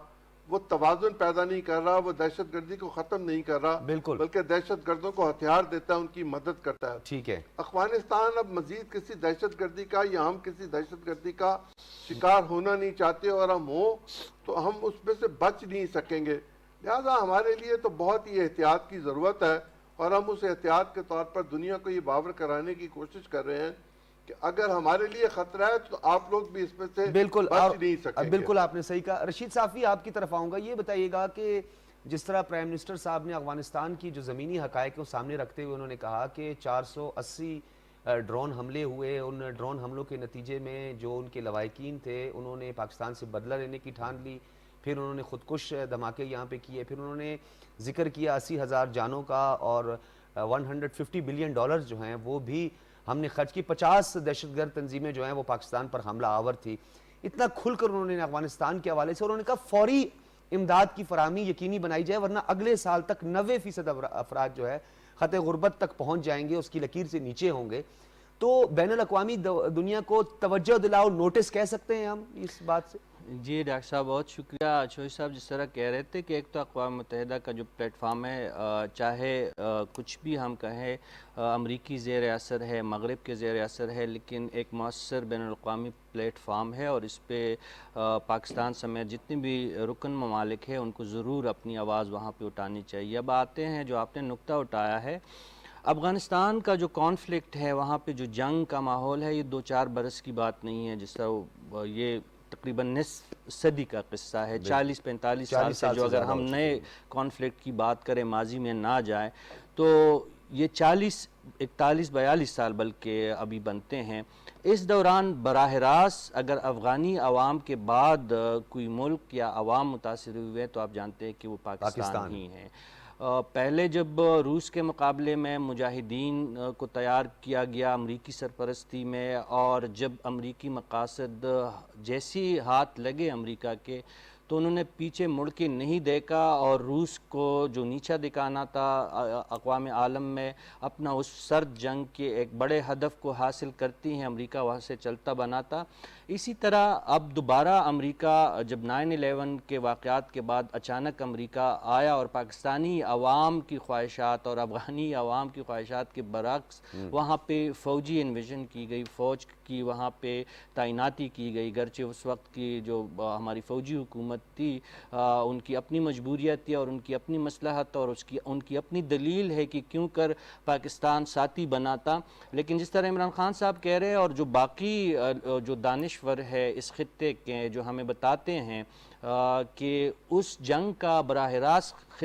وہ توازن پیدا نہیں کر رہا، وہ دہشت گردی کو ختم نہیں کر رہا، بالکل، بلکہ دہشت گردوں کو ہتھیار دیتا ہے، ان کی مدد کرتا ہے۔ ٹھیک ہے، افغانستان اب مزید کسی دہشت گردی کا یا ہم کسی دہشت گردی کا شکار ہونا نہیں چاہتے، اور ہم ہوں تو ہم اس میں سے بچ نہیں سکیں گے۔ لہذا ہمارے لیے تو بہت ہی احتیاط کی ضرورت ہے، اور ہم اس احتیاط کے طور پر دنیا کو یہ باور کرانے کی کوشش کر رہے ہیں کہ اگر ہمارے لیے خطرہ ہے تو آپ لوگ بھی اس میں سے بالکل، بچ نہیں سکیں گے۔ بالکل آپ نے صحیح کہا۔ رشید صافی آپ کی طرف آؤں گا، یہ بتائیے گا کہ جس طرح پرائم منسٹر صاحب نے افغانستان کی جو زمینی حقائق کو سامنے رکھتے ہوئے انہوں نے کہا کہ 480 ڈرون حملے ہوئے، ان ڈرون حملوں کے نتیجے میں جو ان کے لواحقین تھے انہوں نے پاکستان سے بدلہ لینے کی ٹھان لی، پھر انہوں نے خودکش دھماکے یہاں پہ کیے، پھر انہوں نے ذکر کیا 80,000 جانوں کا، اور $150 بلین جو ہیں وہ بھی ہم نے خرچ کی۔ 50 دہشت گرد تنظیمیں جو ہیں وہ پاکستان پر حملہ آور تھی۔ اتنا کھل کر انہوں نے افغانستان کے حوالے سے انہوں نے کہا فوری امداد کی فراہمی یقینی بنائی جائے، ورنہ اگلے سال تک 90% افراد جو ہے خط غربت تک پہنچ جائیں گے، اس کی لکیر سے نیچے ہوں گے۔ تو بین الاقوامی دنیا کو توجہ دلاؤ، نوٹس کہہ سکتے ہیں ہم اس بات سے؟ جی ڈاکٹر صاحب بہت شکریہ۔ چوہدری صاحب جس طرح کہہ رہے تھے کہ ایک تو اقوام متحدہ کا جو پلیٹ فارم ہے، چاہے کچھ بھی ہم کہیں امریکی زیر اثر ہے، مغرب کے زیر اثر ہے، لیکن ایک مؤثر بین الاقوامی پلیٹ فارم ہے، اور اس پہ پاکستان سمیت جتنے بھی رکن ممالک ہیں ان کو ضرور اپنی آواز وہاں پہ اٹھانی چاہیے۔ اب آتے ہیں جو آپ نے نقطہ اٹھایا ہے، افغانستان کا جو کانفلکٹ ہے، وہاں پہ جو جنگ کا ماحول ہے، یہ 2-4 برس کی بات نہیں ہے، جس طرح یہ تقریباً نصف صدی کا قصہ ہے۔ 40-45 سال سے جو اگر ہم نئے کانفلکٹ کی بات کریں ماضی میں نہ جائیں تو یہ 41-42 سال بلکہ ابھی بنتے ہیں۔ اس دوران براہ راست اگر افغانی عوام کے بعد کوئی ملک یا عوام متاثر ہوئے ہیں تو آپ جانتے ہیں کہ وہ پاکستان ہی ہیں۔ پہلے جب روس کے مقابلے میں مجاہدین کو تیار کیا گیا امریکی سرپرستی میں، اور جب امریکی مقاصد جیسی ہاتھ لگے امریکہ کے، تو انہوں نے پیچھے مڑ کے نہیں دیکھا اور روس کو جو نیچا دکھانا تھا اقوام عالم میں، اپنا اس سرد جنگ کے ایک بڑے ہدف کو حاصل کرتی ہیں امریکہ وہاں سے چلتا بناتا۔ اسی طرح اب دوبارہ امریکہ جب 9/11 کے واقعات کے بعد اچانک امریکہ آیا اور پاکستانی عوام کی خواہشات اور افغانی عوام کی خواہشات کے برعکس وہاں پہ فوجی انویژن کی گئی، فوج کی وہاں پہ تعیناتی کی گئی، گرچہ اس وقت کی جو ہماری فوجی حکومت تھی ان کی اپنی مجبوریت تھی اور ان کی اپنی مصلحت اور ان کی اپنی دلیل ہے کہ کیوں کر پاکستان ساتھی بنا تھا۔ لیکن جس طرح عمران خان صاحب کہہ رہے ہیں اور جو باقی جو دانشور ہے اس خطے کے جو ہمیں بتاتے ہیں کہ اس جنگ کا براہ راست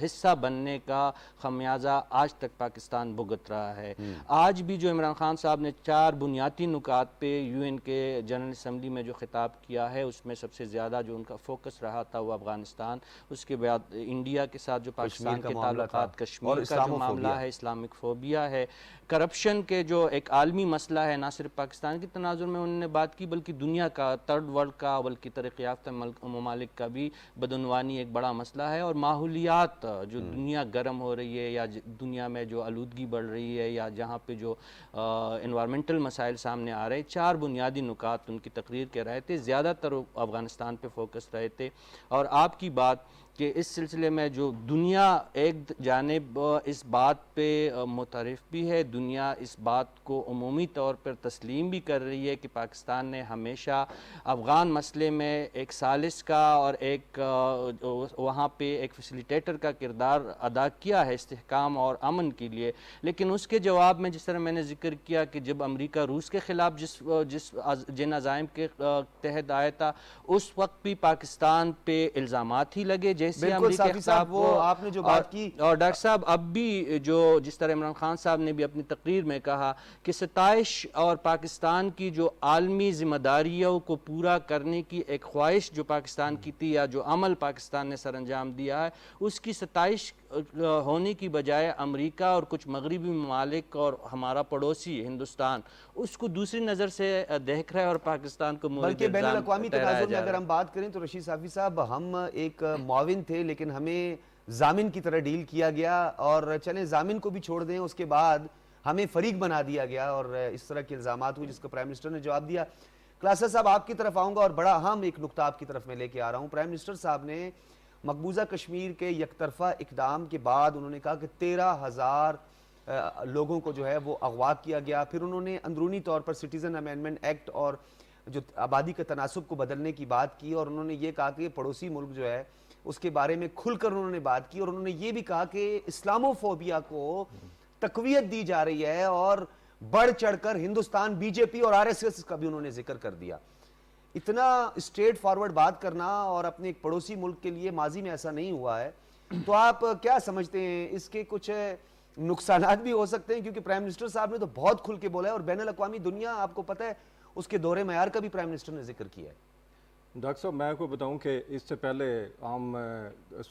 حصہ بننے کا خمیازہ آج تک پاکستان بھگت رہا ہے۔ آج بھی جو عمران خان صاحب نے 4 بنیادی نکات پہ UN کے جنرل اسمبلی میں جو خطاب کیا ہے، اس میں سب سے زیادہ جو ان کا فوکس رہا تھا وہ افغانستان، اس کے بعد انڈیا کے ساتھ جو پاکستان کے تعلقات، کشمیر کا جو معاملہ ہے، اسلامک فوبیا ہے، کرپشن کے جو ایک عالمی مسئلہ ہے، نہ صرف پاکستان کے تناظر میں انہوں نے بات کی بلکہ دنیا کا، تھرڈ ورلڈ کا، بلکہ ترقی یافتہ ممالک کا بھی بدعنوانی ایک بڑا مسئلہ ہے، اور ماحولیات جو دنیا گرم ہو رہی ہے یا دنیا میں جو آلودگی بڑھ رہی ہے یا جہاں پہ جو انوائرمنٹل مسائل سامنے آ رہے ہیں، 4 بنیادی نکات ان کی تقریر کے رہے تھے، زیادہ تر افغانستان پہ فوکس رہے تھے۔ اور آپ کی بات کہ اس سلسلے میں جو دنیا ایک جانب اس بات پہ متعارف بھی ہے، دنیا اس بات کو عمومی طور پر تسلیم بھی کر رہی ہے کہ پاکستان نے ہمیشہ افغان مسئلے میں ایک ثالث کا اور ایک وہاں پہ ایک فیسیلیٹیٹر کا کردار ادا کیا ہے استحکام اور امن کے لیے۔ لیکن اس کے جواب میں جس طرح میں نے ذکر کیا کہ جب امریکہ روس کے خلاف جن عزائم کے تحت آیا تھا، اس وقت بھی پاکستان پہ الزامات ہی لگے جیسے امریکہ صاحب وہ آپ نے جو بات کی، اور ڈاکٹر صاحب اب بھی جو جس طرح عمران خان صاحب نے بھی اپنی تقریر میں کہا کہ ستائش اور پاکستان کی جو عالمی ذمہ داریوں کو پورا کرنے کی ایک خواہش جو پاکستان کی تھی یا جو عمل پاکستان نے سر انجام دیا ہے، اس کی ستائش ہونے کی بجائے امریکہ اور کچھ مغربی ممالک اور ہمارا پڑوسی ہندوستان اس کو دوسری نظر سے دیکھ رہا ہے اور پاکستان کو بلکہ بین الاقوامی تناظر میں اگر ہم بات کریں تو رشید صافی صاحب، ہم ایک معاون تھے لیکن ہمیں ضامن کی طرح ڈیل کیا گیا، اور چلیں ضامن کو بھی چھوڑ دیں، اس کے بعد ہمیں فریق بنا دیا گیا اور اس طرح کے الزامات ہوئے جس کو پرائم منسٹر نے جواب دیا۔ کلاسر صاحب آپ کی طرف آؤں گا اور بڑا اہم ایک نقطہ آپ کی طرف میں لے کے آ رہا ہوں۔ پرائم منسٹر صاحب نے مقبوضہ کشمیر کے یک طرفہ اقدام کے بعد انہوں نے کہا کہ 13,000 لوگوں کو جو ہے وہ اغوا کیا گیا، پھر انہوں نے اندرونی طور پر سٹیزن امینڈمنٹ ایکٹ اور جو آبادی کے تناسب کو بدلنے کی بات کی، اور انہوں نے یہ کہا کہ پڑوسی ملک جو ہے اس کے بارے میں کھل کر انہوں نے بات کی، اور انہوں نے یہ بھی کہا کہ اسلامو فوبیا کو تقویت دی جا رہی ہے، اور بڑھ چڑھ کر ہندوستان BJP اور RSS کا بھی انہوں نے ذکر کر دیا۔ اتنا اسٹریٹ فارورڈ بات کرنا اور اپنے ایک پڑوسی ملک کے لیے ماضی میں ایسا نہیں ہوا ہے، تو آپ کیا سمجھتے ہیں اس کے کچھ نقصانات بھی ہو سکتے ہیں؟ کیونکہ پرائم منسٹر صاحب نے تو بہت کھل کے بولا ہے، اور بین الاقوامی دنیا آپ کو پتہ ہے اس کے دورے معیار کا بھی پرائم منسٹر نے ذکر کیا ہے۔ ڈاکٹر صاحب میں آپ کو بتاؤں کہ اس سے پہلے ہم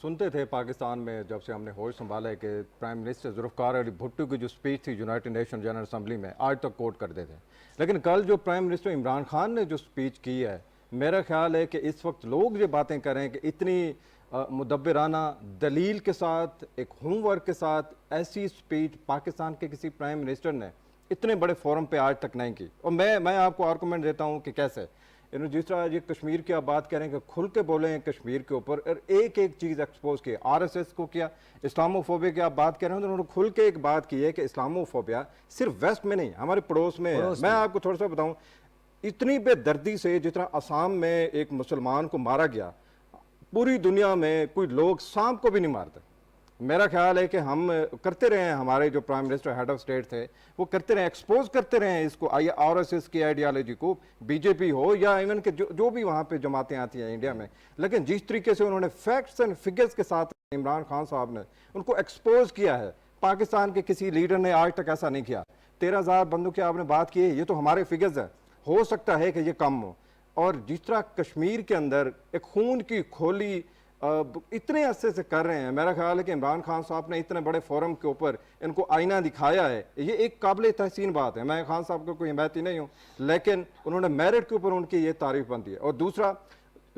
سنتے تھے پاکستان میں جب سے ہم نے ہوش سنبھالا ہے کہ پرائم منسٹر ذوالفقار علی بھٹو کی جو اسپیچ تھی یونائٹڈ نیشن جنرل اسمبلی میں آج تک کوٹ کرتے تھے، لیکن کل جو پرائم منسٹر عمران خان نے جو اسپیچ کی ہے، میرا خیال ہے کہ اس وقت لوگ یہ باتیں کریں کہ اتنی مدبرانہ دلیل کے ساتھ ایک ہوم ورک کے ساتھ ایسی اسپیچ پاکستان کے کسی پرائم منسٹر نے اتنے بڑے فورم پہ آج تک نہیں کی۔ اور میں آپ کو آرگومنٹ دیتا ہوں کہ کیسے جس طرح یہ کشمیر کی آپ بات کریں کہ کھل کے بولیں کشمیر کے اوپر، اور ایک چیز ایکسپوز کی، RSS کو کیا، اسلامو فوبیا کی آپ بات کر رہے ہیں تو انہوں نے کھل کے ایک بات کی ہے کہ اسلامو فوبیا صرف ویسٹ میں نہیں ہمارے پڑوس میں ہے۔ میں آپ کو تھوڑا سا بتاؤں، اتنی بے دردی سے جس طرح آسام میں ایک مسلمان کو مارا گیا، پوری دنیا میں کوئی لوگ سانپ کو بھی نہیں مارتے۔ میرا خیال ہے کہ ہم کرتے رہے ہیں، ہمارے جو prime minister head of state تھے وہ کرتے رہے، ایکسپوز کرتے رہے ہیں اس کو، RSS کی آئیڈیالوجی کو، BJP ہو یا ایون کہ جو بھی وہاں پہ جماعتیں آتی ہیں انڈیا میں، لیکن جس طریقے سے انہوں نے فیکٹس اینڈ فگرز کے ساتھ عمران خان صاحب نے ان کو ایکسپوز کیا ہے، پاکستان کے کسی لیڈر نے آج تک ایسا نہیں کیا۔ 13,000 بندوں کی آپ نے بات کی ہے، یہ تو ہمارے فگرز ہیں، ہو سکتا ہے کہ یہ کم ہو۔ اور جس طرح کشمیر کے اندر ایک خون کی کھولی اتنے عرصے سے کر رہے ہیں، میرا خیال ہے کہ عمران خان صاحب نے اتنے بڑے فورم کے اوپر ان کو آئینہ دکھایا ہے، یہ ایک قابل تحسین بات ہے۔ میں خان صاحب کو کوئی حمایتی نہیں ہوں، لیکن انہوں نے میرٹ کے اوپر ان کی یہ تعریف بنتی ہے۔ اور دوسرا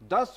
10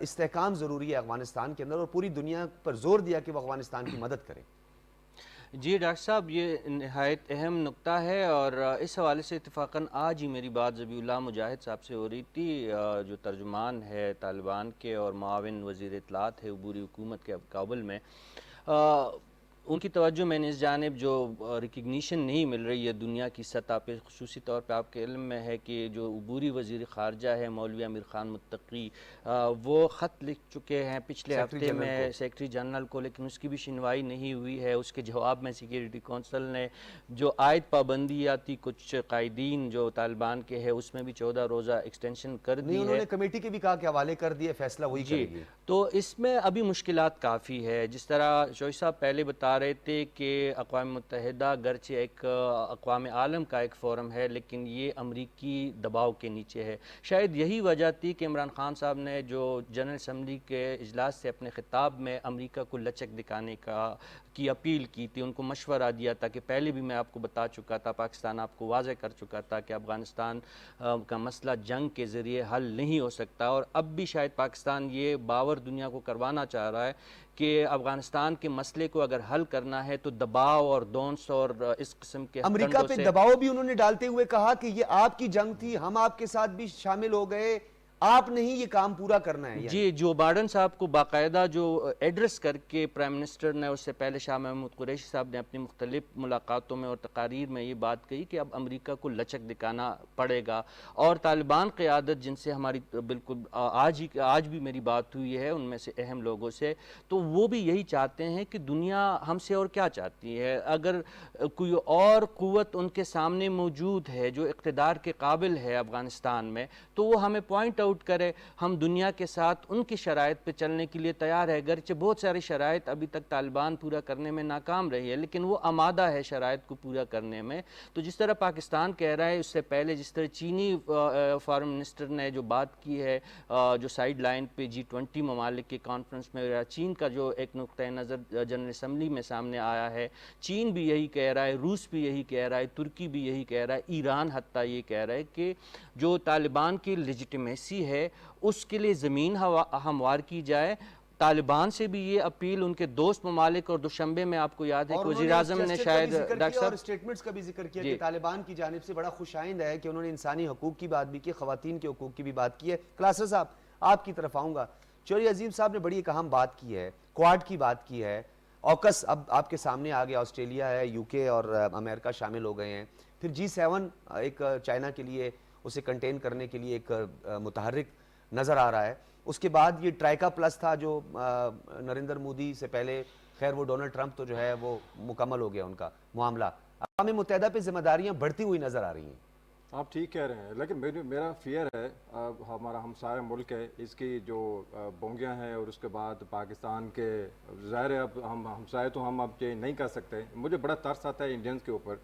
استحکام ضروری ہے افغانستان کے اندر، اور پوری دنیا پر زور دیا کہ وہ افغانستان کی مدد کریں؟ جی ڈاکٹر صاحب، یہ نہایت اہم نقطہ ہے، اور اس حوالے سے اتفاقاً آج ہی میری بات ذبیح اللہ مجاہد صاحب سے ہو رہی تھی، جو ترجمان ہے طالبان کے اور معاون وزیر اطلاعات ہے عبوری حکومت کے کابل میں۔ ان کی توجہ میں نے اس جانب جو ریکگنیشن نہیں مل رہی ہے دنیا کی سطح پہ، خصوصی طور پہ آپ کے علم میں ہے کہ جو عبوری وزیر خارجہ ہے مولوی امیر خان متقی، وہ خط لکھ چکے ہیں پچھلے ہفتے میں سیکرٹری جنرل کو، لیکن اس کی بھی سنوائی نہیں ہوئی ہے۔ اس کے جواب میں سیکیورٹی کونسل نے جو عائد پابندیاتی کچھ قائدین جو طالبان کے ہیں اس میں بھی 14 روزہ ایکسٹینشن کر دی ہے۔ انہوں نے کمیٹی کے بھی کہا کہ حوالے کر دیے، فیصلہ وہی کرے گی۔ تو اس میں ابھی مشکلات کافی ہے، جس طرح شوئی صاحب پہلے بتا رہے تھے کہ اقوام متحدہ گرچہ ایک اقوام عالم کا ایک فورم ہے، لیکن یہ امریکی دباؤ کے نیچے ہے۔ شاید یہی وجہ تھی کہ عمران خان صاحب نے جو جنرل اسمبلی کے اجلاس سے اپنے خطاب میں امریکہ کو لچک دکھانے کی اپیل کی تھی، ان کو مشورہ دیا تھا کہ پہلے بھی میں آپ کو بتا چکا تھا، پاکستان آپ کو واضح کر چکا تھا کہ افغانستان کا مسئلہ جنگ کے ذریعے حل نہیں ہو سکتا، اور اب بھی شاید پاکستان یہ باور دنیا کو کروانا چاہ رہا ہے کہ افغانستان کے مسئلے کو اگر حل کرنا ہے تو دباؤ اور دونس اور اس قسم کے امریکہ پہ دباؤ بھی انہوں نے ڈالتے ہوئے کہا کہ یہ آپ کی جنگ تھی، ہم آپ کے ساتھ بھی شامل ہو گئے، آپ نے ہی یہ کام پورا کرنا ہے۔ جی، جو بائیڈن صاحب کو باقاعدہ جو ایڈریس کر کے پرائم منسٹر نے، اس سے پہلے شاہ محمود قریشی صاحب نے اپنی مختلف ملاقاتوں میں اور تقاریر میں یہ بات کہی کہ اب امریکہ کو لچک دکھانا پڑے گا، اور طالبان قیادت جن سے ہماری بالکل آج بھی میری بات ہوئی ہے ان میں سے اہم لوگوں سے، تو وہ بھی یہی چاہتے ہیں کہ دنیا ہم سے اور کیا چاہتی ہے، اگر کوئی اور قوت ان کے سامنے موجود ہے جو اقتدار کے قابل ہے افغانستان میں، تو وہ ہمیں پوائنٹ آؤٹ کرے، ہم دنیا کے ساتھ ان کی شرائط پہ چلنے کے لیے تیار ہے، گرچہ بہت ساری شرائط ابھی تک طالبان پورا کرنے میں ناکام رہی ہے، لیکن وہ آمادہ ہے شرائط کو پورا کرنے میں۔ تو جس طرح پاکستان کہہ رہا ہے، اس سے پہلے جس طرح چینی فارن منسٹر نے جو بات کی ہے، جو سائیڈ لائن پہ G20 ممالک کے کانفرنس میں، چین کا جو ایک نقطہ نظر جنرل اسمبلی میں سامنے آیا ہے، چین بھی یہی کہہ رہا ہے، روس بھی یہی کہہ رہا ہے، ترکی بھی یہی کہہ رہا ہے، ایران حتیٰ یہ کہہ رہا ہے کہ جو طالبان کی لیجیٹیمیسی ہے اس کے لیے زمین ہموار کی جائے۔ طالبان سے بھی یہ اپیل ان کے دوست ممالک، اور دوشنبے میں آپ کو یاد ہے کہ وزیر اعظم نے شاید اور اسٹیٹمنٹس کا بھی ذکر کیا کہ طالبان کی جانب سے بڑا خوش آئند ہے کہ انہوں نے انسانی حقوق کی بات بھی کی، خواتین کے حقوق کی بھی بات کی ہے۔ کلاسر صاحب آپ کی طرف آؤں گا، چوہدری عظیم صاحب نے بڑی ایک اہم بات کی ہے، کواد کی بات کی ہے، اوکس اب آپ کے سامنے آ گیا، آسٹریلیا ہے، UK اور امریکہ شامل ہو گئے ہیں، پھر G7 ایک چائنا کے لیے اسے کنٹین کرنے کے لیے ایک متحرک نظر آ رہا ہے۔ اس کے بعد یہ ٹرائکا پلس تھا جو نریندر مودی سے پہلے، خیر وہ ڈونلڈ ٹرمپ تو جو ہے وہ مکمل ہو گیا ان کا معاملہ۔ اقوام متحدہ پہ ذمہ داریاں بڑھتی ہوئی نظر آ رہی ہیں۔ آپ ٹھیک کہہ رہے ہیں، لیکن میرا فیئر ہے، ہمارا ہمسایہ ملک ہے، اس کی جو بونگیاں ہیں، اور اس کے بعد پاکستان کے ظاہر ہے اب ہم ہمسایہ تو ہم اب چینج نہیں کر سکتے، مجھے بڑا ترس آتا ہے انڈینز کے اوپر۔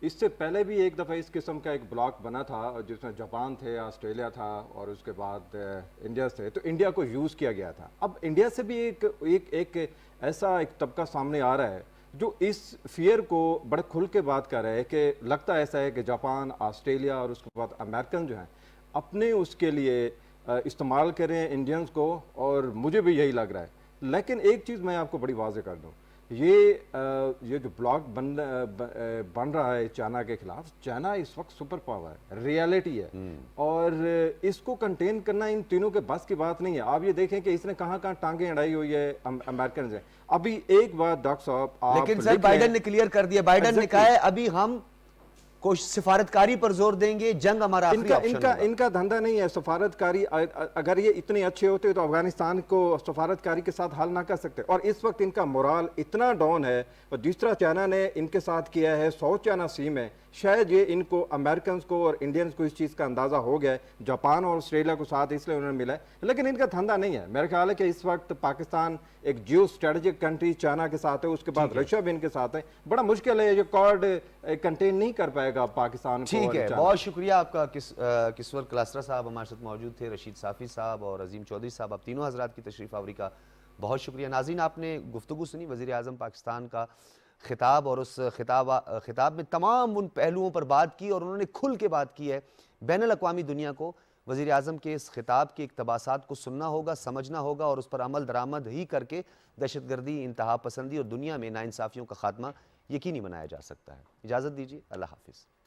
اس سے پہلے بھی ایک دفعہ اس قسم کا ایک بلاک بنا تھا جس میں جاپان تھے، آسٹریلیا تھا، اور اس کے بعد انڈیا تھے، تو انڈیا کو یوز کیا گیا تھا۔ اب انڈیا سے بھی ایک ایسا ایک طبقہ سامنے آ رہا ہے جو اس فیئر کو بڑے کھل کے بات کر رہے ہیں کہ لگتا ایسا ہے کہ جاپان، آسٹریلیا اور اس کے بعد امریکن جو ہیں اپنے اس کے لیے استعمال کریں انڈینز کو، اور مجھے بھی یہی لگ رہا ہے۔ لیکن ایک چیز میں آپ کو بڑی واضح کر دوں، یہ جو بلاک بن رہا ہے چائنا کے خلاف، چائنا اس وقت سپر پاور ہے، ریالٹی ہے، اور اس کو کنٹین کرنا ان تینوں کے بس کی بات نہیں ہے۔ آپ یہ دیکھیں کہ اس نے کہاں کہاں ٹانگیں اڑائی ہوئی ہے امریکن سے۔ ابھی ایک بات ڈاکٹر صاحب، لیکن سر بائیڈن نے کلیئر کر دیا، بائیڈن نے کہا ہے ابھی ہم سفارتکاری پر زور دیں گے، جنگ ہمارا آخری آپشن ہوگا۔ ان کا دھندا نہیں ہے سفارتکاری، اگر یہ اتنے اچھے ہوتے تو افغانستان کو سفارتکاری کے ساتھ حل نہ کر سکتے، اور اس وقت ان کا مورال اتنا ڈاؤن ہے، اور جس طرح چائنا نے ان کے ساتھ کیا ہے ساؤتھ چائنا سی میں، شاید یہ ان کو امریکنز کو اور انڈینز کو اس چیز کا اندازہ ہو گیا ہے، جاپان اور آسٹریلیا کو ساتھ اس لیے انہوں نے ملا ہے، لیکن ان کا دھندا نہیں ہے۔ میرا خیال ہے کہ اس وقت پاکستان ایک جیو اسٹریٹجک کنٹری چائنا کے ساتھ ہے، اس کے بعد رشیا بھی ان کے ساتھ ہے، بڑا مشکل ہے، یہ کواد کنٹین نہیں کر پائے گا پاکستان کو۔ ٹھیک ہے، بہت شکریہ آپ کا کسور کلاسرا صاحب ہمارے ساتھ موجود تھے، رشید صافی صاحب اور عظیم چودھری صاحب، آپ تینوں حضرات کی تشریف آوری کا بہت شکریہ۔ ناظرین، آپ نے گفتگو سنی وزیر اعظم پاکستان کا خطاب، اور اس خطاب میں تمام ان پہلوؤں پر بات کی، اور انہوں نے کھل کے بات کی ہے بین الاقوامی دنیا کو وزیر اعظم کے اس خطاب کے اقتباسات کو سننا ہوگا، سمجھنا ہوگا اور اس پر عمل درآمد ہی کر کے دہشت گردی، انتہا پسندی اور دنیا میں ناانصافیوں کا خاتمہ یقینی بنایا جا سکتا ہے۔ اجازت دیجیے، اللہ حافظ۔